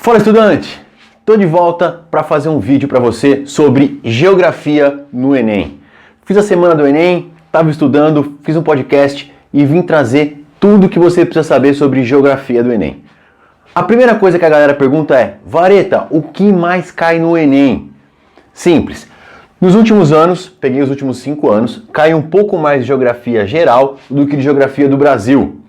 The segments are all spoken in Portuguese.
Fala, estudante! Estou de volta para fazer um vídeo para você sobre geografia no Enem. Fiz a semana do Enem, estava estudando, fiz um podcast e vim trazer tudo que você precisa saber sobre geografia do Enem. A primeira coisa que a galera pergunta é: Vareta, o que mais cai no Enem? Simples. Nos últimos anos, peguei os últimos 5 anos, cai um pouco mais de geografia geral do que de geografia do Brasil.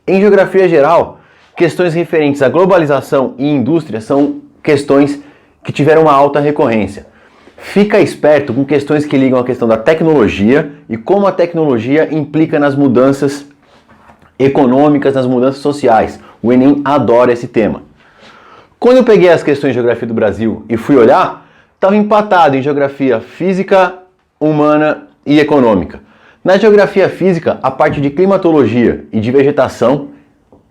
Em geografia geral, questões referentes à globalização e indústria são questões que tiveram uma alta recorrência. Fica esperto com questões que ligam à questão da tecnologia e como a tecnologia implica nas mudanças econômicas, nas mudanças sociais. O Enem adora esse tema. Quando eu peguei as questões de geografia do Brasil e fui olhar, estava empatado em geografia física, humana e econômica. Na geografia física, a parte de climatologia e de vegetação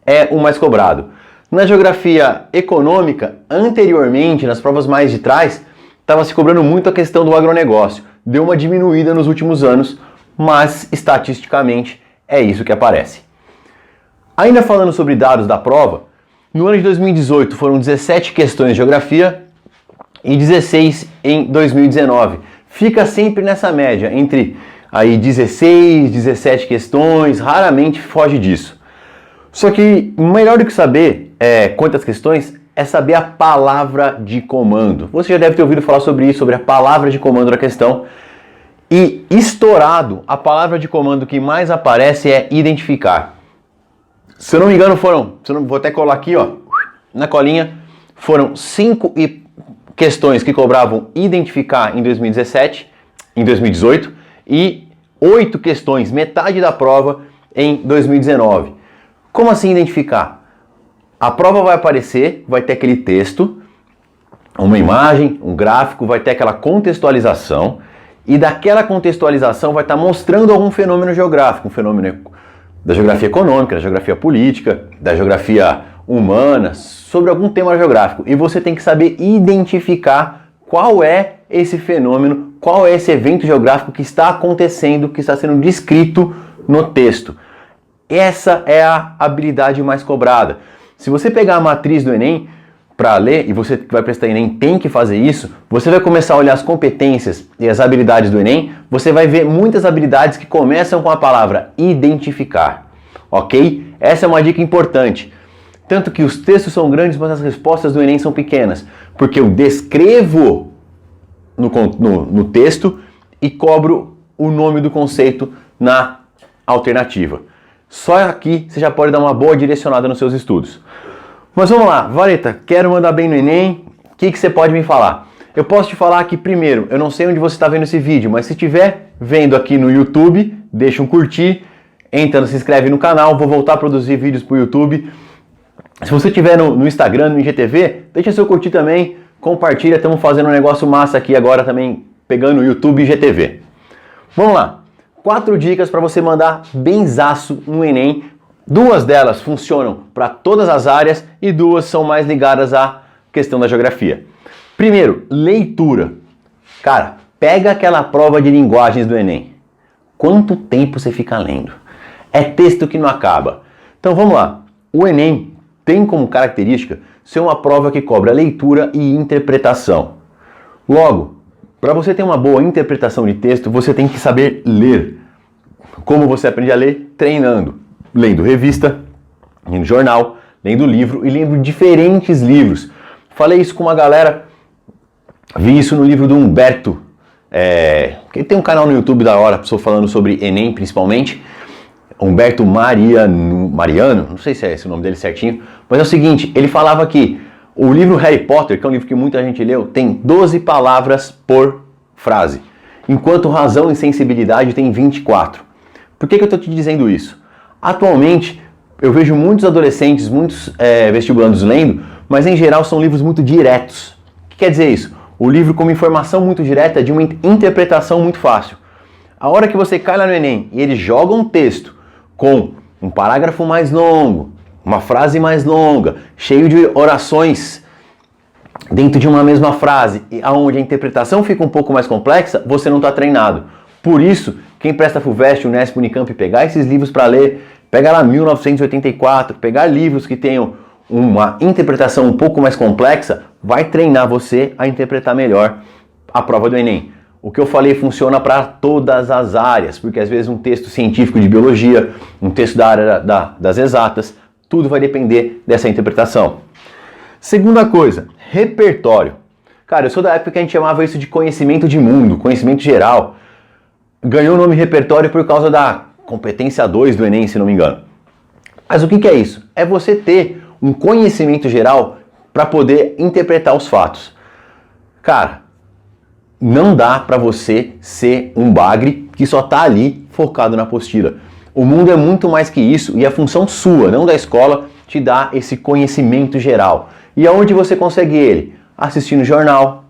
é o mais cobrado. Na geografia econômica, anteriormente, nas provas mais de trás, estava se cobrando muito a questão do agronegócio. Deu uma diminuída nos últimos anos, mas estatisticamente é isso que aparece. Ainda falando sobre dados da prova, no ano de 2018 foram 17 questões de geografia e 16 em 2019. Fica sempre nessa média, entre aí 16, 17 questões, raramente foge disso. Só que melhor do que saber quantas questões é saber a palavra de comando. Você já deve ter ouvido falar sobre isso, sobre a palavra de comando da questão. E estourado, a palavra de comando que mais aparece é identificar. Se eu não me engano vou até colar aqui, ó, na colinha, foram 5 questões que cobravam identificar em 2018 e 8 questões, metade da prova, em 2019. Como assim identificar? A prova vai aparecer, vai ter aquele texto, uma imagem, um gráfico, vai ter aquela contextualização e daquela contextualização vai estar mostrando algum fenômeno geográfico, um fenômeno da geografia econômica, da geografia política, da geografia humana, sobre algum tema geográfico. E você tem que saber identificar qual é esse fenômeno, qual é esse evento geográfico que está acontecendo, que está sendo descrito no texto. Essa é a habilidade mais cobrada. Se você pegar a matriz do Enem para ler, e você que vai prestar Enem tem que fazer isso, você vai começar a olhar as competências e as habilidades do Enem, você vai ver muitas habilidades que começam com a palavra identificar, ok? Essa é uma dica importante. Tanto que os textos são grandes, mas as respostas do Enem são pequenas, porque eu descrevo no texto e cobro o nome do conceito na alternativa. Só aqui você já pode dar uma boa direcionada nos seus estudos. Mas vamos lá, Vareta, quero mandar bem no Enem, o que você pode me falar? Eu posso te falar que, primeiro, eu não sei onde você está vendo esse vídeo, mas se estiver vendo aqui no YouTube, deixa um curtir, se inscreve no canal, vou voltar a produzir vídeos para o YouTube. Se você estiver no Instagram, no IGTV, deixa seu curtir também, compartilha, estamos fazendo um negócio massa aqui agora também, pegando o YouTube e IGTV. Vamos lá. 4 dicas para você mandar benzaço no Enem. 2 delas funcionam para todas as áreas e 2 são mais ligadas à questão da geografia. Primeiro, leitura. Cara, pega aquela prova de linguagens do Enem. Quanto tempo você fica lendo? É texto que não acaba. Então vamos lá. O Enem tem como característica ser uma prova que cobra leitura e interpretação. Logo, para você ter uma boa interpretação de texto, você tem que saber ler. Como você aprende a ler? Treinando. Lendo revista, lendo jornal, lendo livro e lendo diferentes livros. Falei isso com uma galera, vi isso no livro do Humberto, que tem um canal no YouTube da hora, pessoa falando sobre Enem principalmente. Humberto Mariano, não sei se é esse o nome dele certinho, mas é o seguinte, ele falava que o livro Harry Potter, que é um livro que muita gente leu, tem 12 palavras por frase, enquanto Razão e Sensibilidade tem 24. Por que eu estou te dizendo isso? Atualmente, eu vejo muitos adolescentes, muitos vestibulandos lendo, mas em geral são livros muito diretos. O que quer dizer isso? O livro com uma informação muito direta de uma interpretação muito fácil. A hora que você cai lá no Enem e ele joga um texto com um parágrafo mais longo, uma frase mais longa, cheio de orações dentro de uma mesma frase, onde a interpretação fica um pouco mais complexa, você não está treinado. Por isso, quem presta FUVEST, Unesp, Unicamp, pegar esses livros para ler, pegar lá 1984, pegar livros que tenham uma interpretação um pouco mais complexa, vai treinar você a interpretar melhor a prova do Enem. O que eu falei funciona para todas as áreas, porque às vezes um texto científico de biologia, um texto da área das exatas, tudo vai depender dessa interpretação. Segunda coisa, repertório. Cara, eu sou da época que a gente chamava isso de conhecimento de mundo, conhecimento geral. Ganhou o nome repertório por causa da competência 2 do Enem, se não me engano. Mas o que é isso? É você ter um conhecimento geral para poder interpretar os fatos. Cara, não dá para você ser um bagre que só tá ali focado na apostila. O mundo é muito mais que isso e a função sua, não da escola, te dá esse conhecimento geral. E aonde você consegue ele? Assistindo jornal,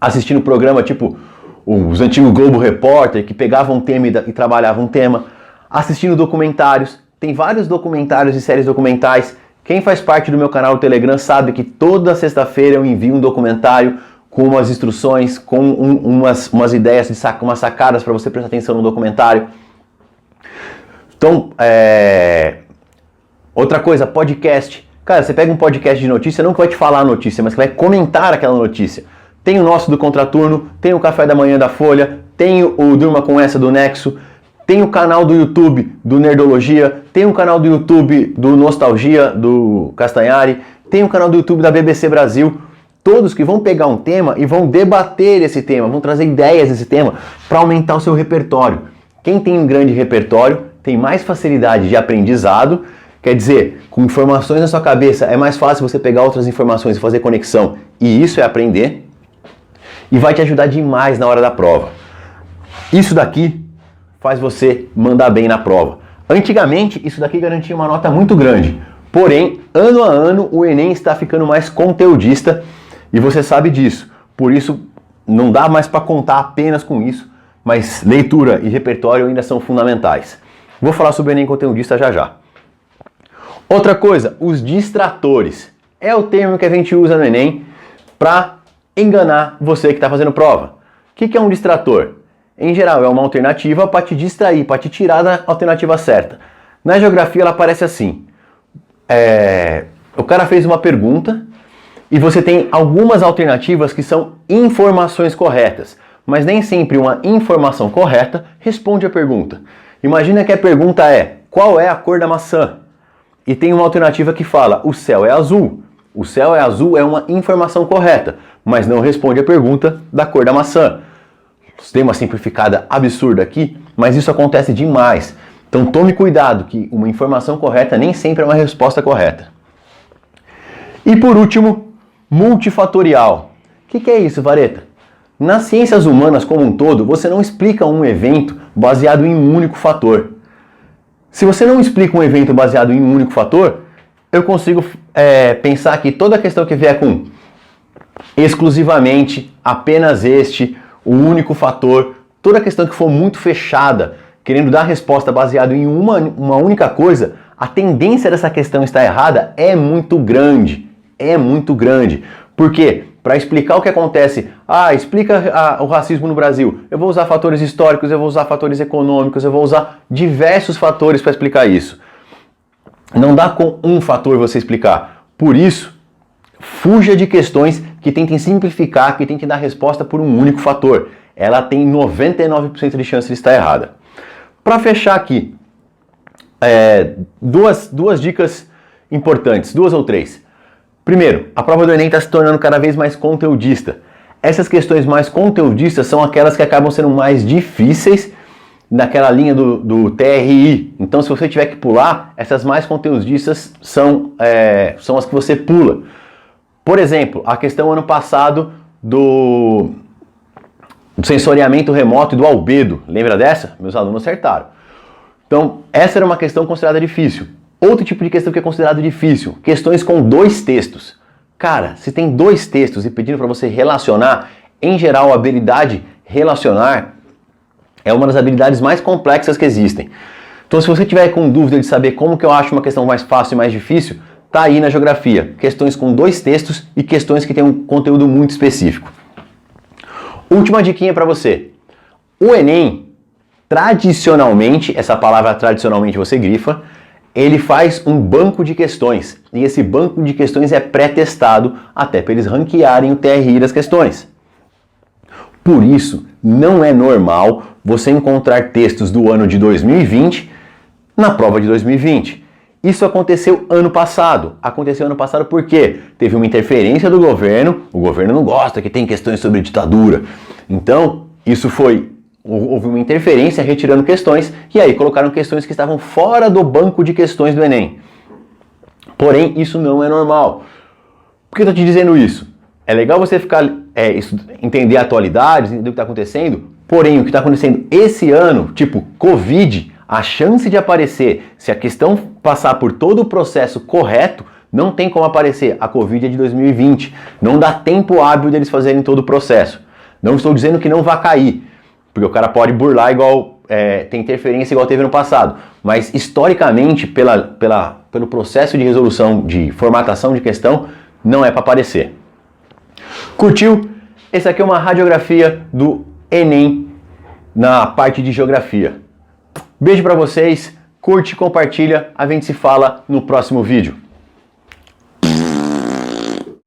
assistindo programa tipo os antigos Globo Repórter, que pegavam um tema e trabalhavam um tema, assistindo documentários. Tem vários documentários e séries documentais. Quem faz parte do meu canal do Telegram sabe que toda sexta-feira eu envio um documentário com umas instruções, com umas ideias, umas sacadas para você prestar atenção no documentário. Então, outra coisa, podcast. Cara, você pega um podcast de notícia, não que vai te falar a notícia, mas que vai comentar aquela notícia. Tem o nosso do Contraturno, tem o Café da Manhã da Folha, tem o Durma com Essa do Nexo, tem o canal do YouTube do Nerdologia, tem o canal do YouTube do Nostalgia do Castanhari, tem o canal do YouTube da BBC Brasil. Todos que vão pegar um tema e vão debater esse tema, vão trazer ideias desse tema para aumentar o seu repertório. Quem tem um grande repertório tem mais facilidade de aprendizado, quer dizer, com informações na sua cabeça é mais fácil você pegar outras informações e fazer conexão, e isso é aprender, e vai te ajudar demais na hora da prova. Isso daqui faz você mandar bem na prova. Antigamente, isso daqui garantia uma nota muito grande, porém, ano a ano, o Enem está ficando mais conteudista, e você sabe disso. Por isso, não dá mais para contar apenas com isso, mas leitura e repertório ainda são fundamentais. Vou falar sobre o Enem conteudista já já. Outra coisa, os distratores. É o termo que a gente usa no Enem para enganar você que está fazendo prova. O que é um distrator? Em geral, é uma alternativa para te distrair, para te tirar da alternativa certa. Na geografia, ela aparece assim. O cara fez uma pergunta e você tem algumas alternativas que são informações corretas, mas nem sempre uma informação correta responde a pergunta. Imagina que a pergunta é: qual é a cor da maçã? E tem uma alternativa que fala: o céu é azul. O céu é azul é uma informação correta, mas não responde a pergunta da cor da maçã. Tem uma simplificada absurda aqui, mas isso acontece demais. Então tome cuidado que uma informação correta nem sempre é uma resposta correta. E por último, multifatorial. O que é isso, Vareta? Nas ciências humanas como um todo, você não explica um evento baseado em um único fator. Se você não explica um evento baseado em um único fator, eu consigo pensar que toda questão que vier com exclusivamente, apenas este, o único fator, toda questão que for muito fechada, querendo dar resposta baseado em uma única coisa, a tendência dessa questão estar errada é muito grande. É muito grande. Por quê? Para explicar o que acontece, explica o racismo no Brasil. Eu vou usar fatores históricos, eu vou usar fatores econômicos, eu vou usar diversos fatores para explicar isso. Não dá com um fator você explicar. Por isso, fuja de questões que tentem simplificar, que tentem dar resposta por um único fator. Ela tem 99% de chance de estar errada. Para fechar aqui, duas dicas importantes, 2 ou 3. Primeiro, a prova do Enem está se tornando cada vez mais conteudista. Essas questões mais conteudistas são aquelas que acabam sendo mais difíceis naquela linha do TRI. Então, se você tiver que pular, essas mais conteudistas são as que você pula. Por exemplo, a questão ano passado do sensoriamento remoto e do albedo. Lembra dessa? Meus alunos acertaram. Então, essa era uma questão considerada difícil. Outro tipo de questão que é considerado difícil, questões com 2 textos. Cara, se tem 2 textos e pedindo para você relacionar, em geral a habilidade relacionar é uma das habilidades mais complexas que existem. Então se você tiver com dúvida de saber como que eu acho uma questão mais fácil e mais difícil, tá aí na geografia. Questões com 2 textos e questões que têm um conteúdo muito específico. Última diquinha para você. O Enem, tradicionalmente, essa palavra tradicionalmente você grifa, ele faz um banco de questões, e esse banco de questões é pré-testado até para eles ranquearem o TRI das questões. Por isso, não é normal você encontrar textos do ano de 2020 na prova de 2020. Isso aconteceu ano passado. Aconteceu ano passado porque teve uma interferência do governo, o governo não gosta que tem questões sobre ditadura. Então, houve uma interferência retirando questões, e aí colocaram questões que estavam fora do banco de questões do Enem. Porém, isso não é normal. Por que eu estou te dizendo isso? É legal você entender a atualidade, entender o que está acontecendo, porém, o que está acontecendo esse ano, tipo Covid, a chance de aparecer, se a questão passar por todo o processo correto, não tem como aparecer. A Covid é de 2020. Não dá tempo hábil deles fazerem todo o processo. Não estou dizendo que não vai cair, porque o cara pode burlar igual, tem interferência igual teve no passado. Mas, historicamente, pelo processo de resolução, de formatação de questão, não é para aparecer. Curtiu? Essa aqui é uma radiografia do Enem na parte de geografia. Beijo pra vocês, curte, compartilha, a gente se fala no próximo vídeo.